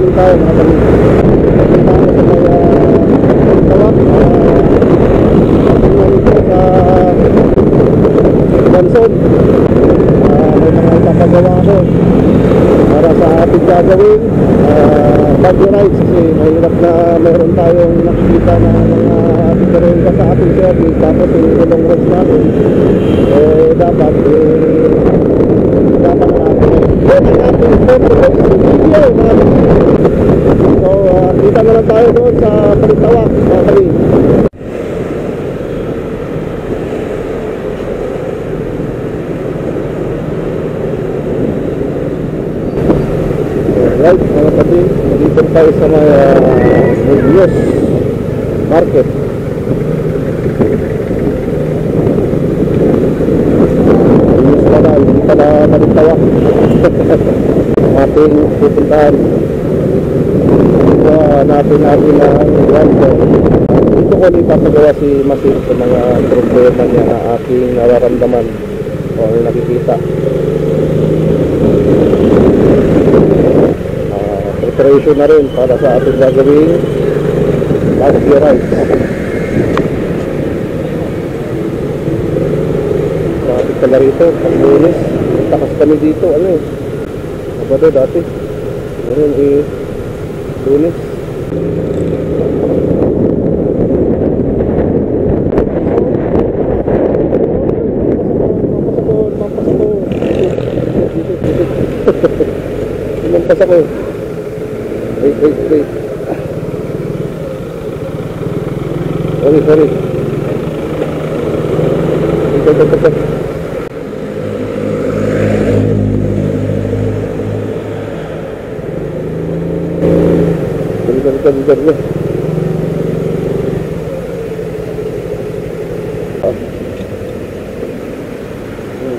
Nagagaling tayo mga kami. Tawag ito sa Banson. May mga ipapagawa ko para sa ating gagawin bagyo rides, kasi mahirap na meron tayong nakikita na mga diferensya sa ating service, tapos yung long rides natin dapat dapat natin video. So kita na lang tayo doon sa Balintawak mga kami. Right, mga tabi, dito tayo sa may News Market. News pala, hindi pala Balintawak. Ating pupuntahan. Hanapin natin ang Guanto. Dito ko ipapagawa si Masir sa mga problema niya na aking nararamdaman o nakikita. Preparation na rin para sa ating gagawing bagyo rides. Traffic pala rito, ang lunes. Takas kami dito, ano eh. Sabado dati. Ngayon eh, lunes. Mampas ako. Wait. Sorry. Ito. Bentar.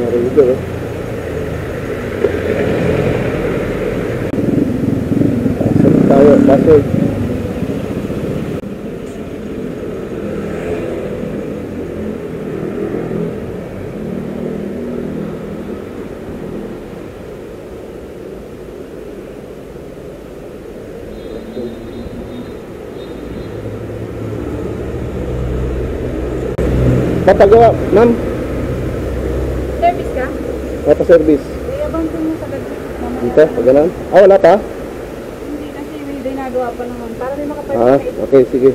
Ada juga loh. Tayo, Pasig. Papagawa, ma'am? Service ka? Service. Kaya banto mo sa gabi. Dito, pagganan? Wala pa? Hindi kasi may ginagawa pa naman. Para may makapag Okay, sige.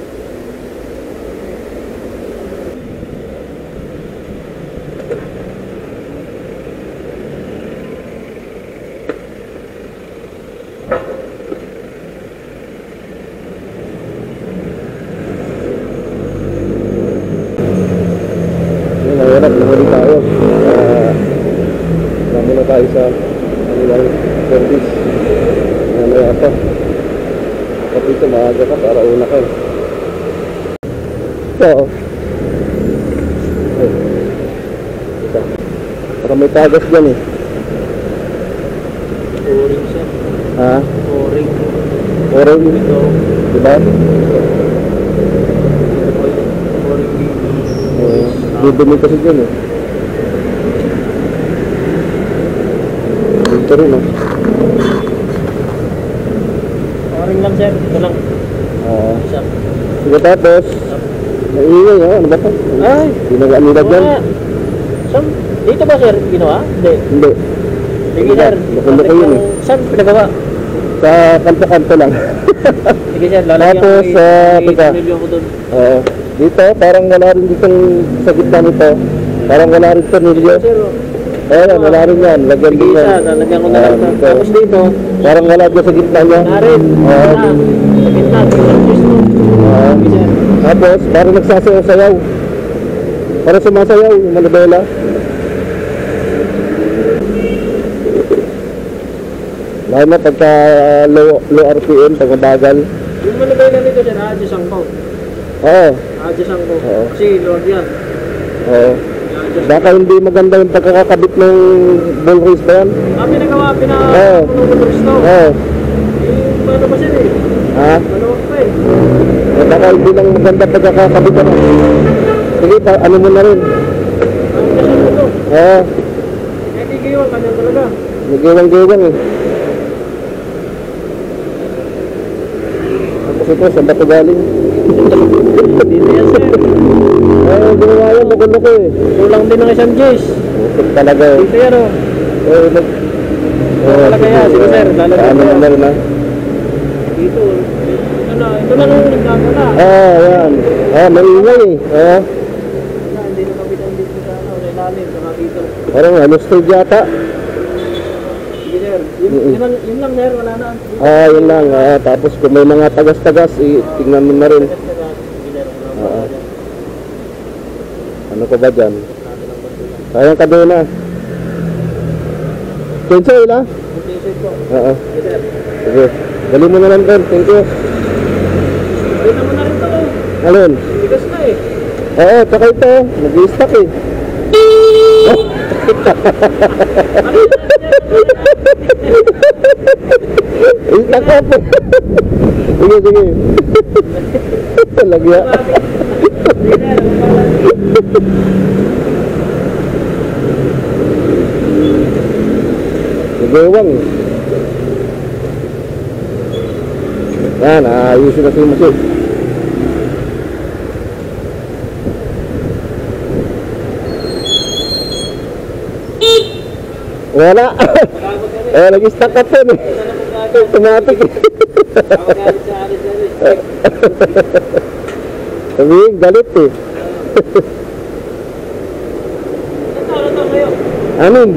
Nahuli tayo. Namuna tayo sa kanilang service. Mamaya pa. Kapito, maaga ka para una ka. Ito. Ito. Para may tagas dyan eh. Oring siya. Ha? Oring. Oring? Ito. Diba? Dudumi kasi dyan eh. Dito rin oh. Oring lang sir. Ito lang. Isa. Sige tapos. Naingay oh. Ano ba ito? Ay! Ginagaan nila dyan. Dito ba sir ginawa? Hindi. Sige sir. Loko-loko yun eh. Saan pinagawa? Sa kanto-kanto lang. Sige sir, lalagyan tapos, ko teka. ko doon. Oo. Dito, parang wala rin ditong sa gitna nito. Parang wala rin tornilyo. Ayan, wala rin yan. Lagyan din yan. Lalagyan ko na lang. Tapos dito, parang wala dyan sa gitna niya. narin. Sa gitna. Tapos, parang nagsasayaw-sayaw. Parang sumasayaw yung manibela. Lalo na pagka low RPM, pag mabagal. Yung manibela nito sir, adjusang ko. Oo. Adjusang ko. Oo. Kasi load yan. Oo. Baka hindi maganda yung pagkakakabit ng ball race ba yan? Pinagawa, Oo. gusto. Oo. Paano ba sir eh? Ha? Maluwag pa eh. Baka hindi lang maganda pagkakakabit ano. Sige, ano mo na rin. Adjusang ko to. Oo. Eh, di kayo, kanya talaga. Nagewang-gewang eh. Kasi ito, saan ba ito galing? Dito yan, sir. Eh, ginawa yan, loko-loko eh. Kulang din ng isang Jace. Ito talaga eh. Dito yan, oh. Talaga yan. Sige, sir. Lalagyan Ano ko yan. na rin, ha? Dito. Ito na nung nagkakala. Yan. May ingay eh. Hindi na kami dito sa ano, sa ilalim, sa dito. Parang stage yata. Sige, sir. Yun lang, sir. Wala na. Yun lang. Tapos kung may mga tagas-tagas, tingnan mo na rin. Sige, sir. Ano pa ba dyan? Sayang ka doon na. Kenzo, ila? Mag-isip ko. Oo. Sige, sir. Sige. Dali mo na lang doon. Thank you. Dito mo na rin to. Alin? Bigas na eh. Oo, tsaka ito. Nag-i-stock eh. I-stock up. Sige, sige. Talagya. Nagawang. Yan, ayusin na si Masik. Wala. Nag-stock up yun eh. Automatic eh. Sabihin, galit eh. Anin?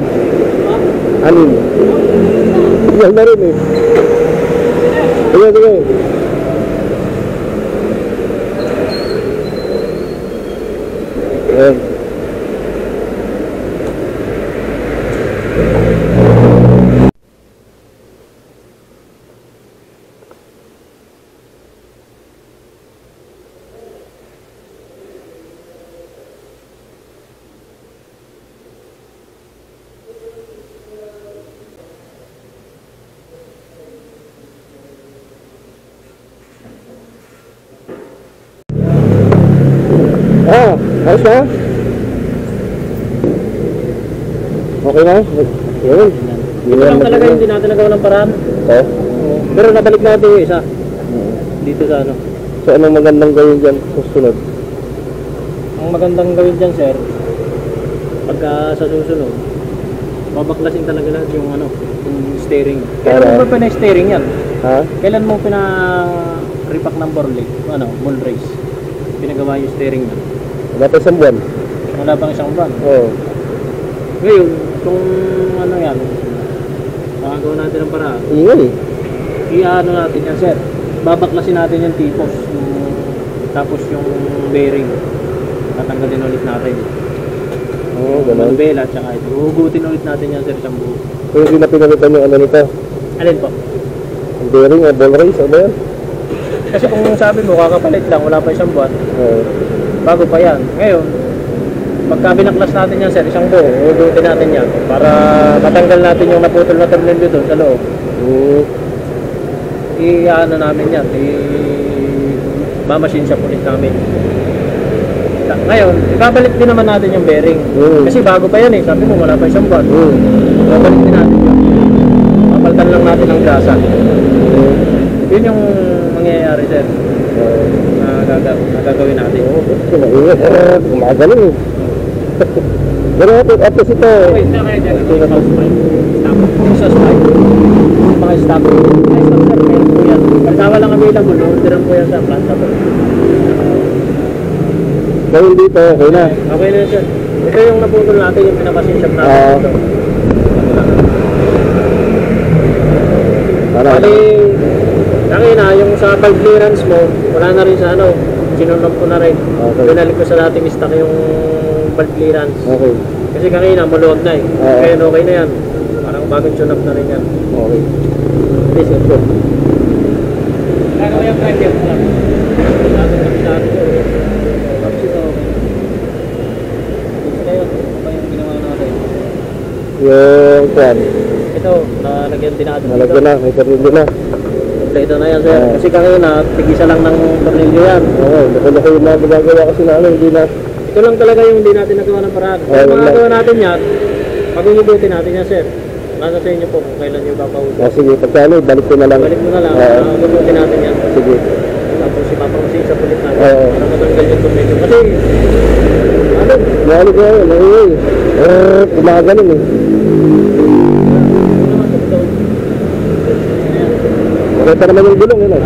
Anin? Yan na rin eh. Sige, sige. Ayan. Ayos na? Okay na? Yun. Ito lang talaga yung hindi natin nagawa ng paraan. Oo. Pero nabalik natin yung isa. Dito sa ano. So, anong magandang gawin dyan susunod? Ang magandang gawin dyan, sir, pagka sa susunod, babaklasin talaga natin yung ano, yung steering. Kailan mo ba pina-steering yan? Ha? Kailan mo pina-repack ng Borley? Ano, mall race? Pinagawa yung steering na. Wala pa isang buwan. Wala pang isang buwan. Oo. Ngayon, kung ano yan, makagawa natin ng paraan. Ingay. I-ano natin yan, sir. Babaklasin natin yung tipos. Tapos yung bearing. Tatanggalin ulit natin. Oo, Yung ganun. manubela, tsaka ito. Hugutin ulit natin yan, sir, isang buo. Kung hindi na pinalitan yung ano nito, Alin po? ang bearing o ball race, ano yan? Kasi kung sabi mo, kakapalit lang, wala pa isang buwan, Oo. bago pa yan. Ngayon, pagka binaklas natin yan, sir, isang buo, hugutin natin yan para matanggal natin yung naputol na tornilyo doon sa loob. I-ano namin yan, mamasin siya ulit namin. Ngayon, ibabalik din naman natin yung bearing. Kasi bago pa yan eh, sabi mo wala pa isang buwan. Ibabalik din natin yun. Papalitan lang natin ang grasa. Yun yung mangyayari, sir, na gagawin natin. Kumagaling eh. Pero atos ito. Wait, na kayo dyan. Ito yung stop. Sa spike. Mga stop. Mga stop, sir, meron po yan. Pagkawa lang available, orderan po yan sa planta po. Gawin dito, okay na. Okay na, sir. Ito yung naputol natin, yung pinakasin shop natin dito. Bali, tangina, yung sa valve clearance mo, wala na rin sa ano, sinunod ko na rin. Okay. Binalik ko sa dating stock yung valve clearance. Okay. Kasi kanina, maluwag na eh. Kaya okay na yan. Parang bagong tune up na rin yan. Okay. Please, let's go. Kaya yung drive yan lang. Natin kami sa atin. Tapos ito, okay. Ito ba yung ginawa natin? Yung kwan, Ito, nalagyan din natin nalagyan na, may tornilyo na. Kompleto na yan, sir. Kasi kanina, tigisa lang ng tornilyo yan. Oo, loko-loko yung mga ginagawa kasi na ano, hindi na. Ito lang talaga yung hindi natin nagawa ng paraan. Kaya wala. magagawa natin yan, pag-unubutin natin yan, sir. Nasa sa inyo po kung kailan nyo papahugot. Sige, pagkano, balik ko na lang. Balik mo na lang, Oo. unubutin natin yan. Sige. Oo. Para matanggal yung tornilyo. Kasi, ano, Lalo ko yun, kumagaling eh. Kita naman yung gulong yun eh.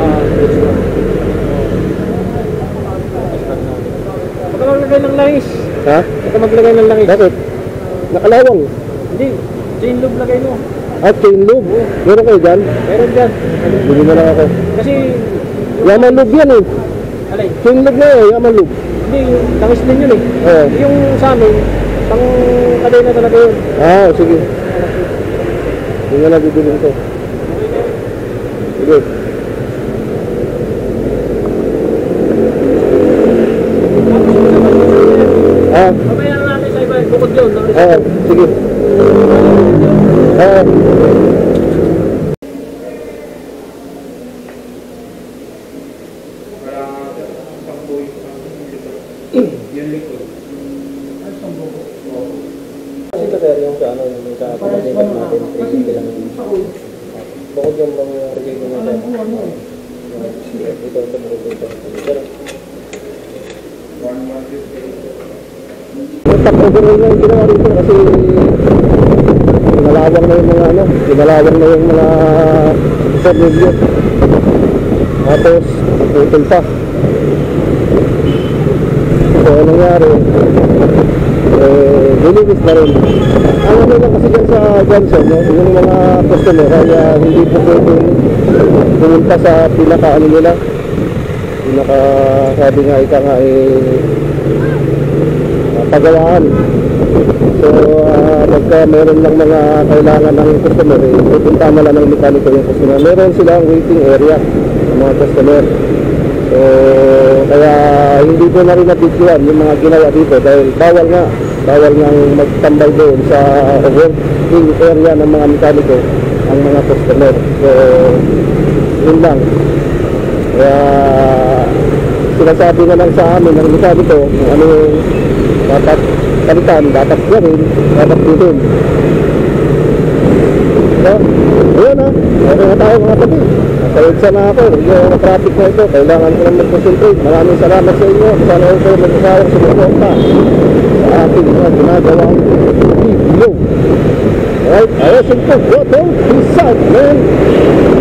Baka maglagay ng langis. Ha? Baka maglagay ng langis. Bakit? Nakalawang. Hindi, chain loop lagay mo. At chain lube. Meron kayo dyan? Meron dyan. Bili mo lang ako. Kasi, Yaman lube yan eh. alay, Chain lube na eh, yaman lube. hindi, langis din yun eh. Oo. Yung sa amin, pang kadena talaga yun. Ah, sige. Hindi nga nabibilin ko. Sige. Ah, Mamaya na natin sa iba, bukod yun. sige. Kasi ito sir, yung sa ano, yung sa pagkakas natin, 350 lang yun. Bukod yung mga regalo na sir. Ito sa bukod dito. Sir, Tap overall na yung ginawa rito kasi pinalawang na yung mga ano, pinalawang na yung mga tornilyo. Tapos, putol pa. So, anong nangyari? Nilinis na rin. Ang ano lang kasi dyan sa Johnson, no? Yung mga customer, kaya hindi po pwedeng pumunta sa pinaka ano nila. Pinaka, sabi nga, ika nga pagawaan. So, pagka meron lang mga kailangan ng customer, pupunta na lang ng mekaniko yung customer. Meron silang waiting area ng mga customer. So, kaya hindi ko na rin nabigyan yung mga ginawa dito dahil bawal nga magtambay doon sa working area ng mga mekaniko ang mga customer. So, yun lang. Kaya, sinasabi na lang sa amin ng mekaniko kung ano yung dapat palitan, dapat gawin, dapat bilhin. So, ayun ha, meron na tayo mga tabi. Nasa na ako, yung traffic na ito, kailangan ko lang mag-concentrate. Maraming salamat sa inyo. Sana ko kayo mag-asawang sumuporta sa ating mga ginagawang video. Alright, ayos ito. Peace out, man.